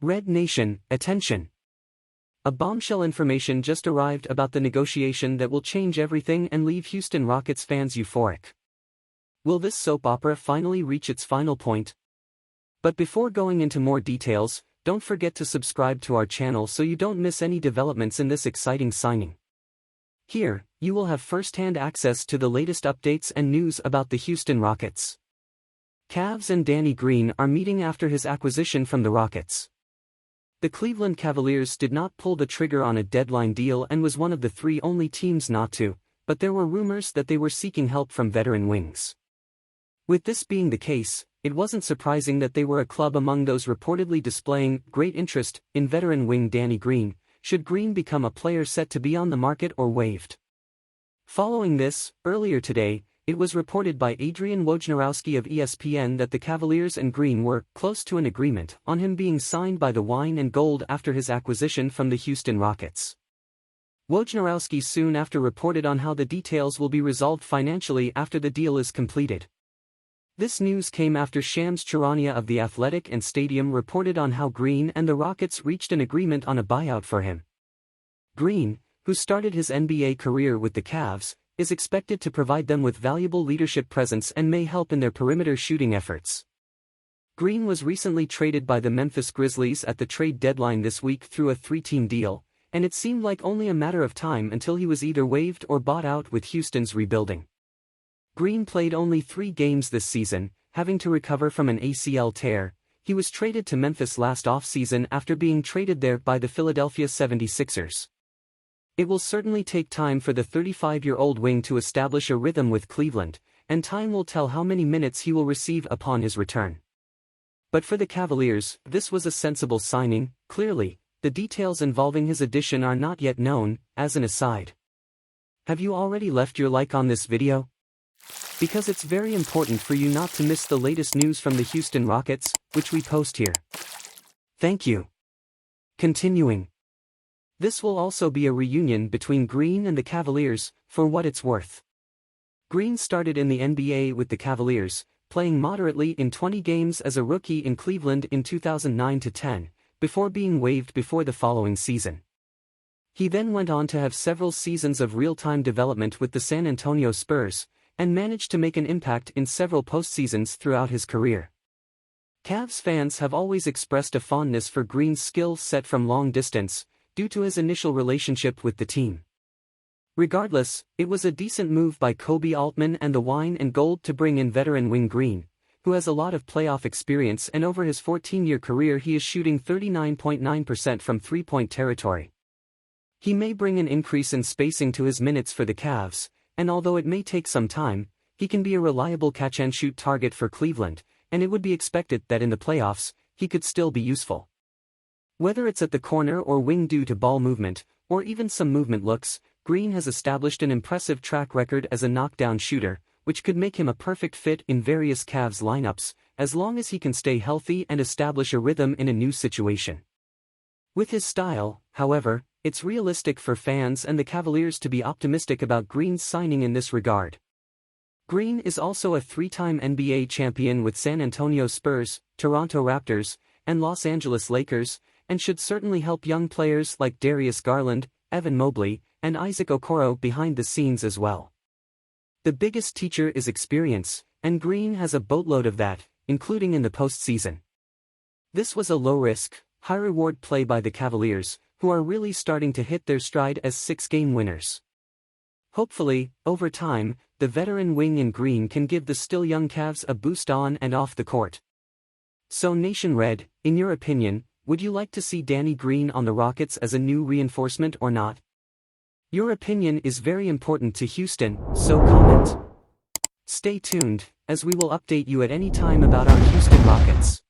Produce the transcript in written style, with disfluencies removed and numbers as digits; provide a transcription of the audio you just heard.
Red Nation, attention! A bombshell information just arrived about the negotiation that will change everything and leave Houston Rockets fans euphoric. Will this soap opera finally reach its final point? But before going into more details, don't forget to subscribe to our channel so you don't miss any developments in this exciting signing. Here, you will have first-hand access to the latest updates and news about the Houston Rockets. Cavs and Danny Green are meeting after his acquisition from the Rockets. The Cleveland Cavaliers did not pull the trigger on a deadline deal and was one of the three only teams not to, but there were rumors that they were seeking help from veteran wings. With this being the case, it wasn't surprising that they were a club among those reportedly displaying great interest in veteran wing Danny Green, should Green become a player set to be on the market or waived. Following this, earlier today, it was reported by Adrian Wojnarowski of ESPN that the Cavaliers and Green were close to an agreement on him being signed by the Wine and Gold after his acquisition from the Houston Rockets. Wojnarowski soon after reported on how the details will be resolved financially after the deal is completed. This news came after Shams Charania of The Athletic and Stadium reported on how Green and the Rockets reached an agreement on a buyout for him. Green, who started his NBA career with the Cavs, is expected to provide them with valuable leadership presence and may help in their perimeter shooting efforts. Green was recently traded by the Memphis Grizzlies at the trade deadline this week through a three-team deal, and it seemed like only a matter of time until he was either waived or bought out with Houston's rebuilding. Green played only 3 games this season, having to recover from an ACL tear. He was traded to Memphis last offseason after being traded there by the Philadelphia 76ers. It will certainly take time for the 35-year-old wing to establish a rhythm with Cleveland, and time will tell how many minutes he will receive upon his return. But for the Cavaliers, this was a sensible signing. Clearly, the details involving his addition are not yet known. As an aside, have you already left your like on this video? Because it's very important for you not to miss the latest news from the Houston Rockets, which we post here. Thank you. Continuing. This will also be a reunion between Green and the Cavaliers, for what it's worth. Green started in the NBA with the Cavaliers, playing moderately in 20 games as a rookie in Cleveland in 2009-10, before being waived before the following season. He then went on to have several seasons of real-time development with the San Antonio Spurs, and managed to make an impact in several postseasons throughout his career. Cavs fans have always expressed a fondness for Green's skill set from long distance, due to his initial relationship with the team. Regardless, it was a decent move by Kobe Altman and the Wine and Gold to bring in veteran wing Green, who has a lot of playoff experience, and over his 14-year career he is shooting 39.9% from three-point territory. He may bring an increase in spacing to his minutes for the Cavs, and although it may take some time, he can be a reliable catch-and-shoot target for Cleveland, and it would be expected that in the playoffs, he could still be useful. Whether it's at the corner or wing due to ball movement, or even some movement looks, Green has established an impressive track record as a knockdown shooter, which could make him a perfect fit in various Cavs lineups, as long as he can stay healthy and establish a rhythm in a new situation. With his style, however, it's realistic for fans and the Cavaliers to be optimistic about Green's signing in this regard. Green is also a 3-time NBA champion with San Antonio Spurs, Toronto Raptors, and Los Angeles Lakers, and should certainly help young players like Darius Garland, Evan Mobley, and Isaac Okoro behind the scenes as well. The biggest teacher is experience, and Green has a boatload of that, including in the postseason. This was a low-risk, high-reward play by the Cavaliers, who are really starting to hit their stride as 6-game winners. Hopefully, over time, the veteran wing in Green can give the still young Cavs a boost on and off the court. So Nation Red, in your opinion, would you like to see Danny Green on the Rockets as a new reinforcement or not? Your opinion is very important to Houston, so comment. Stay tuned, as we will update you at any time about our Houston Rockets.